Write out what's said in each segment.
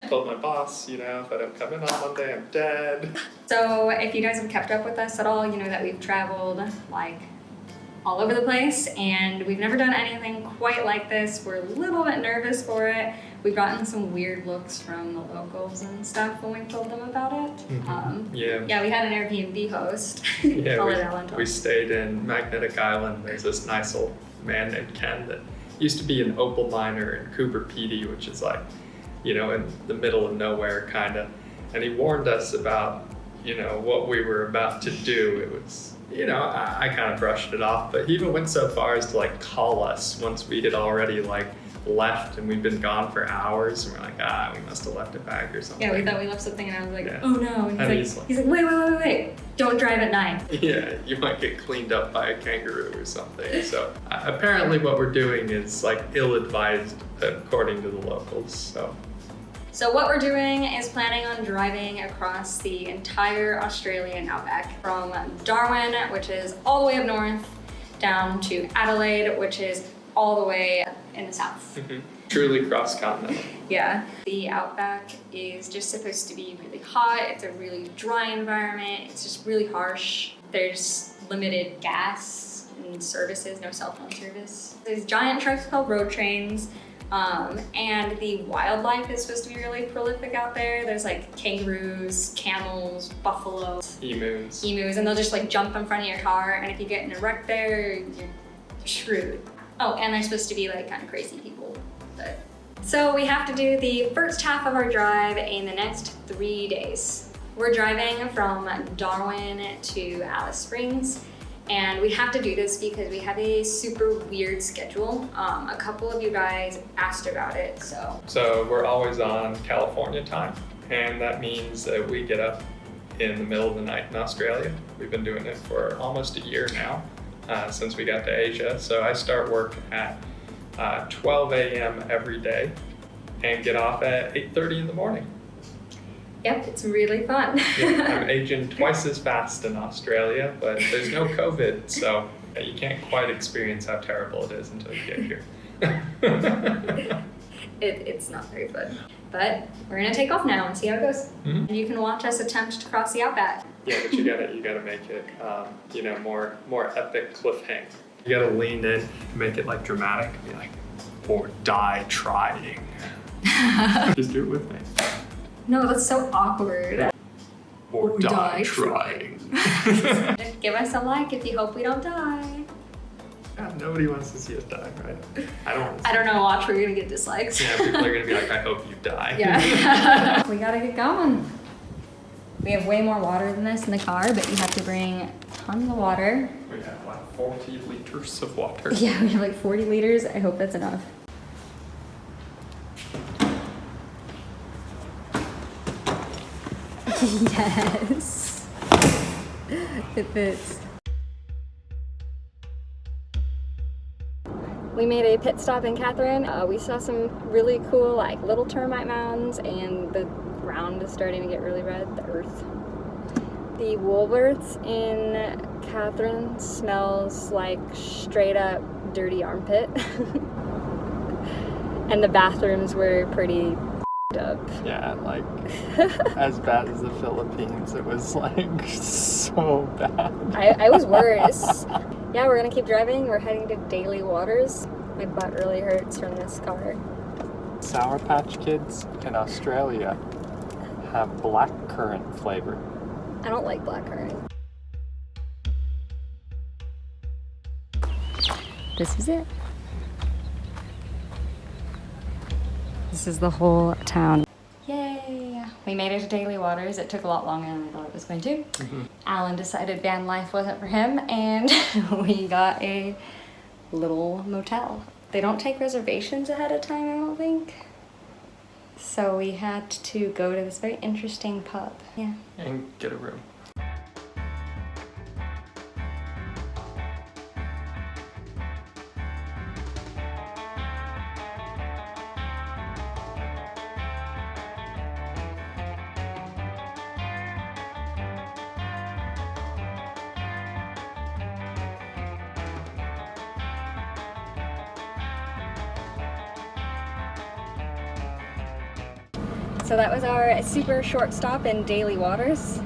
Told my boss, if I don't come in on Monday, I'm dead. So if you guys have kept up with us at all, you know that we've traveled all over the place, and we've never done anything quite like this. We're a little bit nervous for it. We've gotten some weird looks from the locals and stuff when we told them about it. Mm-hmm. Yeah, we had an Airbnb host. Yeah, we stayed in Magnetic Island. There's this nice old man named Ken that used to be an opal miner in Cooper Pedy, which is in the middle of nowhere, kind of. And he warned us about, what we were about to do. It was, I kind of brushed it off, but he even went so far as to call us once we had already left and we'd been gone for hours, and we're we must have left a bag or something. Yeah, we thought we left something, and I was like, oh no. And he's like, wait, wait, don't drive at night. Yeah, you might get cleaned up by a kangaroo or something. So apparently what we're doing is ill-advised according to the locals. So what we're doing is planning on driving across the entire Australian Outback from Darwin, which is all the way up north, down to Adelaide, which is all the way in the south. Mm-hmm. Truly cross-continental. Yeah. The Outback is just supposed to be really hot. It's a really dry environment. It's just really harsh. There's limited gas and services, no cell phone service. There's giant trucks called road trains. And the wildlife is supposed to be really prolific out there. There's kangaroos, camels, buffalo, emus, and they'll just jump in front of your car. And if you get in a wreck there, you're screwed. Oh, and they're supposed to be kind of crazy people. So we have to do the first half of our drive in the next 3 days. We're driving from Darwin to Alice Springs. And we have to do this because we have a super weird schedule. A couple of you guys asked about it, So we're always on California time, and that means that we get up in the middle of the night in Australia. We've been doing it for almost a year now, since we got to Asia. So I start work at 12 a.m. every day and get off at 8:30 in the morning. Yep, it's really fun. Yeah, I'm aging twice as fast in Australia, but there's no COVID, so you can't quite experience how terrible it is until you get here. It's not very fun. But we're gonna take off now and see how it goes. Mm-hmm. And you can watch us attempt to cross the Outback. Yeah, but you gotta make it, more epic cliffhanger. You gotta lean in, make it dramatic, be or die trying. Just do it with me. No, that's so awkward. Or die trying. Give us a like if you hope we don't die. Nobody wants to see us die, right? I don't know, watch, we're gonna get dislikes. Yeah, people are gonna be I hope you die. Yeah. We gotta get going. We have way more water than this in the car, but you have to bring tons of water. We have 40 liters of water. Yeah, we have 40 liters. I hope that's enough. Yes. It fits. We made a pit stop in Katherine. We saw some really cool little termite mounds, and the ground is starting to get really red, the earth. The Woolworths in Katherine smells like straight up dirty armpit. And the bathrooms were pretty up. Yeah, as bad as the Philippines. It was so bad. I was worse. Yeah, we're gonna keep driving. We're heading to Daly Waters. My butt really hurts from this car. Sour Patch Kids in Australia have blackcurrant flavor. I don't like blackcurrant. This is it. This is the whole town. Yay! We made it to Daly Waters. It took a lot longer than I thought it was going to. Mm-hmm. Alan decided van life wasn't for him, and we got a little motel. They don't take reservations ahead of time, I don't think. So we had to go to this very interesting pub. Yeah. And get a room. So that was our super short stop in Daly Waters.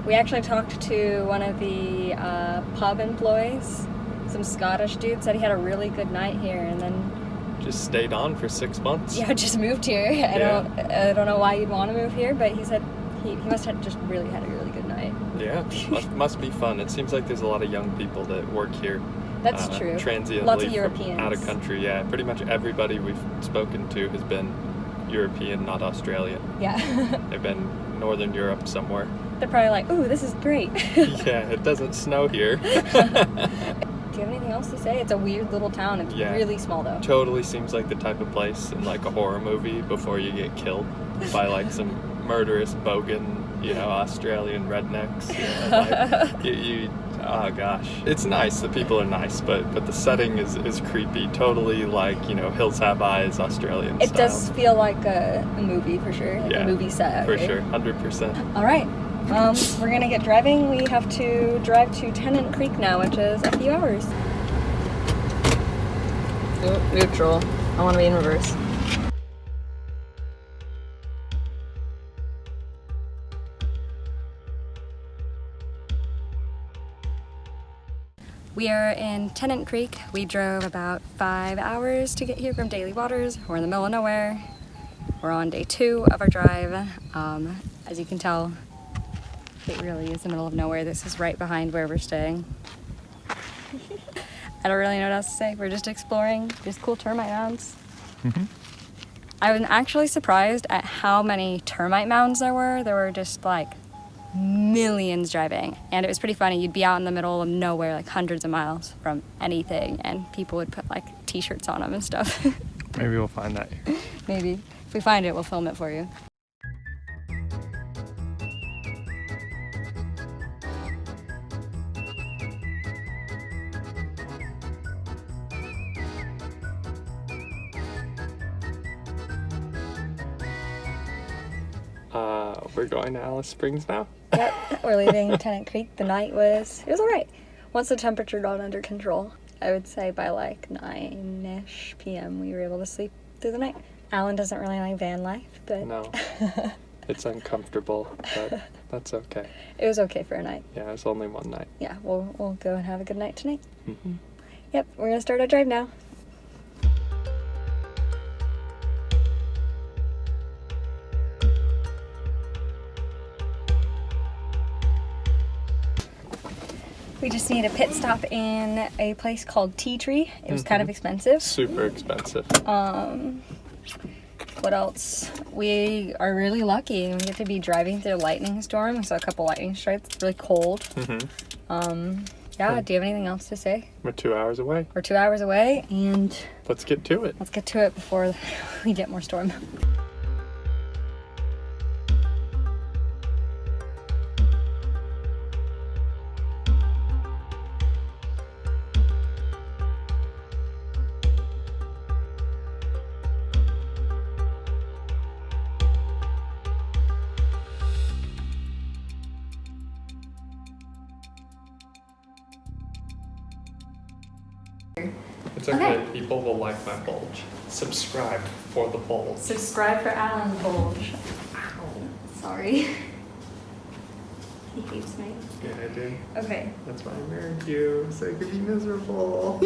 We actually talked to one of the pub employees. Some Scottish dude said he had a really good night here, and then just stayed on for 6 months. Yeah, just moved here. I don't know why you'd want to move here, but he said he must have just really had a really good night. Yeah, must be fun. It seems like there's a lot of young people that work here. That's true. Transiently Lots of Europeans. From out of country. Yeah, pretty much everybody we've spoken to has been European, not Australian. Yeah. They've been Northern Europe somewhere. They're probably like, ooh, this is great. Yeah, it doesn't snow here. Do you have anything else to say? It's a weird little town. It's really small though. Totally seems like the type of place in like a horror movie before you get killed by like some murderous bogan, Australian rednecks. Oh gosh, it's nice. The people are nice, but the setting is creepy. Totally like Hills Have Eyes, Australian style. It does feel like a movie for sure. Like a movie set. For sure, 100%. All right. We're gonna get driving. We have to drive to Tennant Creek now, which is a few hours. Neutral. I want to be in reverse. We are in Tennant Creek. We drove about 5 hours to get here from Daly Waters. We're in the middle of nowhere. We're on day 2 of our drive. As you can tell, it really is the middle of nowhere. This is right behind where we're staying. I don't really know what else to say. We're just exploring. There's cool termite mounds. Mm-hmm. I was actually surprised at how many termite mounds there were. There were just like millions driving. And it was pretty funny. You'd be out in the middle of nowhere, like hundreds of miles from anything, and people would put like t-shirts on them and stuff. Maybe we'll find that here. Maybe. If we find it, we'll film it for you. We're going to Alice Springs now? Yep, we're leaving Tennant Creek. The night it was all right. Once the temperature got under control, I would say by like 9-ish p.m. we were able to sleep through the night. Alan doesn't really like van life, but... No, it's uncomfortable, but that's okay. It was okay for a night. Yeah, it's only one night. Yeah, we'll go and have a good night tonight. Mm-hmm. Yep, we're gonna start our drive now. We just need a pit stop in a place called Tea Tree. It was kind of expensive. Super expensive. What else? We are really lucky. We get to be driving through a lightning storm. We saw a couple lightning strikes. It's really cold. Mm-hmm. Yeah, do you have anything else to say? We're 2 hours away. We're 2 hours away, and... Let's get to it. Let's get to it before we get more storm. It's okay. People will like my bulge. Subscribe for the bulge. Subscribe for Alan's bulge. Ow. Sorry. He hates me. Yeah, I do. Okay. That's why I married you, so I could be miserable.